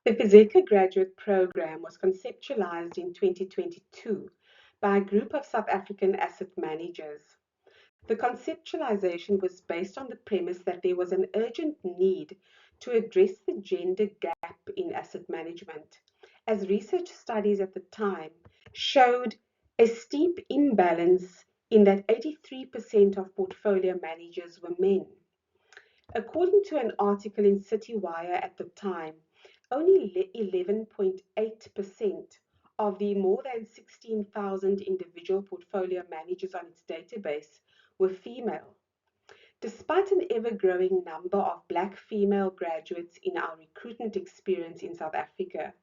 The Fezeka Graduate Programme was conceptualized in 2022 by a group of South African asset managers. The conceptualization was based on the premise that there was an urgent need to address the gender gap in asset management, as research studies at the time showed a steep imbalance in that 83% of portfolio managers were men. According to an article in CityWire at the time, only 11.8% of the more than 16,000 individual portfolio managers on its database were female. Despite an ever-growing number of Black female graduates in our recruitment experience in South Africa,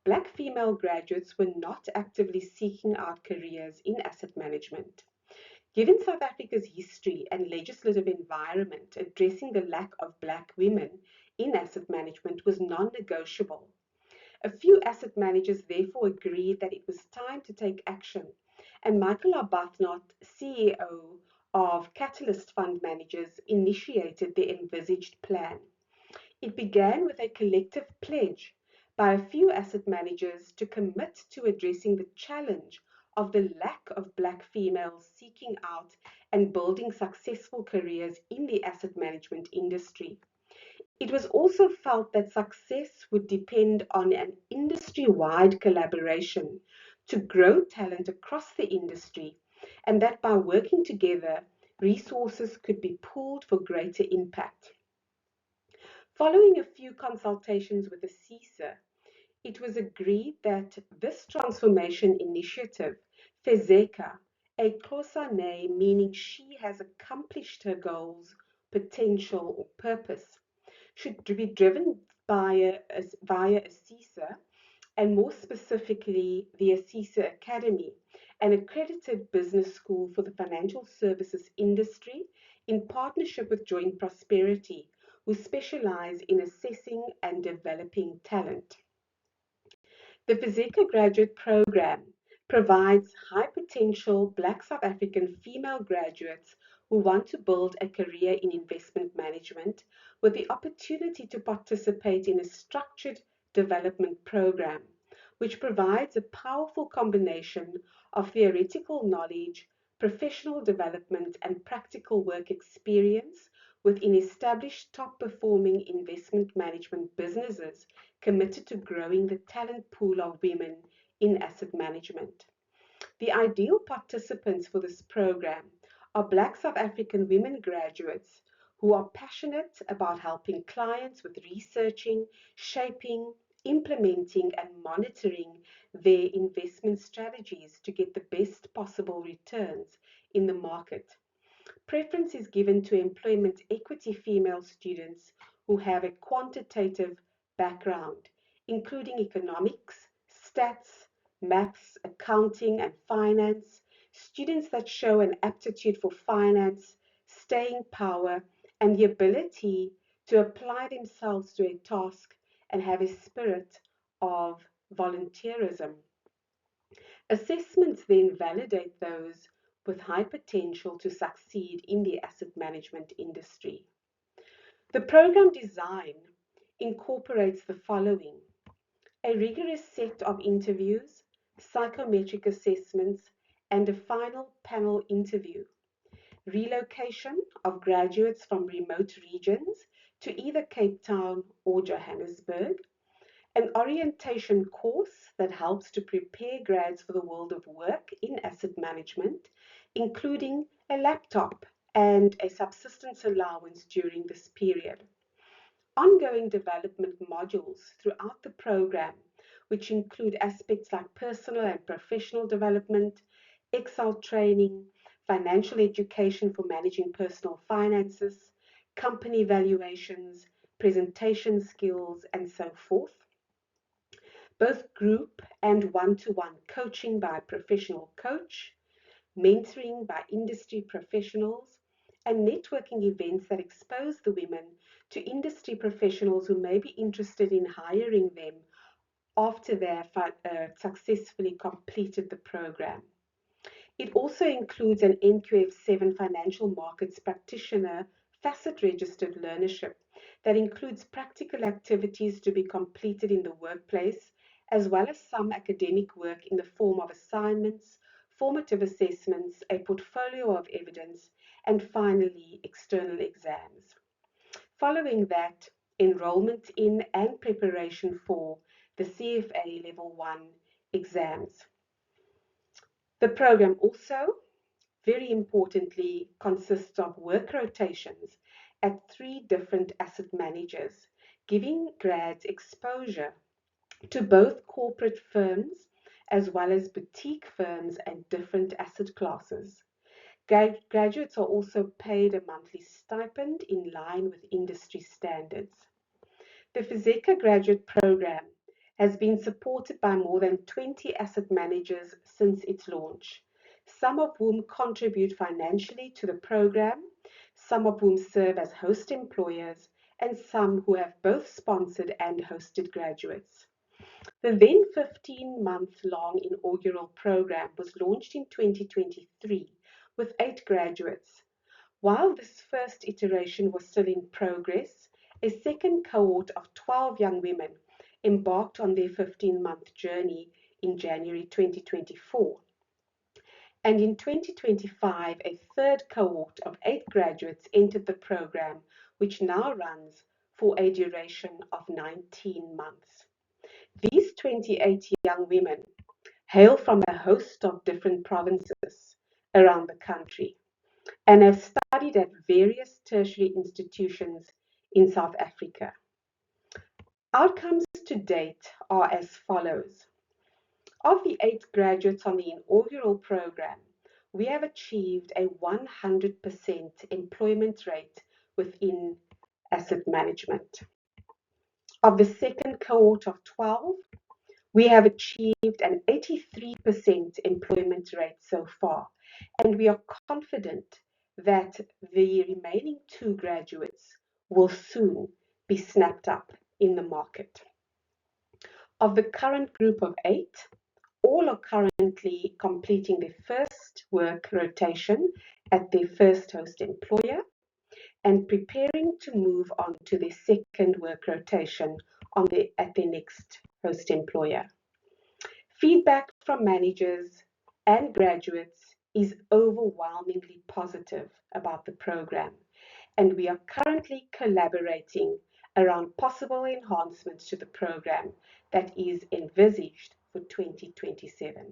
Black female graduates were not actively seeking out careers in asset management. Given South Africa's history and legislative environment, addressing the lack of Black women in asset management was non-negotiable. A few asset managers therefore agreed that it was time to take action, and Michael Arbuthnot, CEO of Catalyst Fund Managers, initiated the envisaged plan. It began with a collective pledge by a few asset managers to commit to addressing the challenge of the lack of Black females seeking out and building successful careers in the asset management industry. It was also felt that success would depend on an industry-wide collaboration to grow talent across the industry, and that by working together, resources could be pooled for greater impact. Following a few consultations with the CISA, it was agreed that this transformation initiative, Fezeka, a Xhosa name meaning she has accomplished her goals, potential, or purpose, should be driven via a CISA, and more specifically the CISA Academy, an accredited business school for the financial services industry in partnership with Joint Prosperity, who specialize in assessing and developing talent. The Fezeka Graduate Programme provides high potential Black South African female graduates who want to build a career in investment management with the opportunity to participate in a structured development program, which provides a powerful combination of theoretical knowledge, professional development, and practical work experience within established top-performing investment management businesses committed to growing the talent pool of women in asset management. The ideal participants for this program are Black South African women graduates who are passionate about helping clients with researching, shaping, implementing, and monitoring their investment strategies to get the best possible returns in the market. Preference is given to employment equity female students who have a quantitative background, including economics, stats, maths, accounting, and finance, students that show an aptitude for finance, staying power, and the ability to apply themselves to a task and have a spirit of volunteerism. Assessments then validate those with high potential to succeed in the asset management industry. The program design incorporates the following: a rigorous set of interviews, psychometric assessments, and a final panel interview, relocation of graduates from remote regions to either Cape Town or Johannesburg, an orientation course that helps to prepare grads for the world of work in asset management, including a laptop and a subsistence allowance during this period. Ongoing development modules throughout the program, which include aspects like personal and professional development, Excel training, financial education for managing personal finances, company valuations, presentation skills, and so forth. Both group and one-to-one coaching by a professional coach, mentoring by industry professionals, and networking events that expose the women to industry professionals who may be interested in hiring them after they have successfully completed the program. It also includes an NQF7 financial markets practitioner facet registered learnership that includes practical activities to be completed in the workplace, as well as some academic work in the form of assignments, formative assessments, a portfolio of evidence, and finally, external exams. Following that, enrollment in and preparation for the CFA Level 1 exams. The program also, very importantly, consists of work rotations at 3 different asset managers, giving grads exposure to both corporate firms as well as boutique firms and different asset classes. Graduates are also paid a monthly stipend in line with industry standards. The Fezeka Graduate Programme has been supported by more than 20 asset managers since its launch, some of whom contribute financially to the program, some of whom serve as host employers, and some who have both sponsored and hosted graduates. The then 15-month-long inaugural program was launched in 2023 with 8 graduates. While this first iteration was still in progress, a second cohort of 12 young women embarked on their 15-month journey in January 2024. And in 2025, a third cohort of 8 graduates entered the program, which now runs for a duration of 19 months. These 28 young women hail from a host of different provinces around the country and have studied at various tertiary institutions in South Africa. Outcomes to date are as follows. Of the 8 graduates on the inaugural program, we have achieved a 100% employment rate within asset management. Of the second cohort of 12, we have achieved an 83% employment rate so far, and we are confident that the remaining 2 graduates will soon be snapped up in the market. Of the current group of 8, all are currently completing their first work rotation at their first host employer and preparing to move on to their second work rotation at their next host employer. Feedback from managers and graduates is overwhelmingly positive about the program, and we are currently collaborating around possible enhancements to the program that is envisaged for 2027.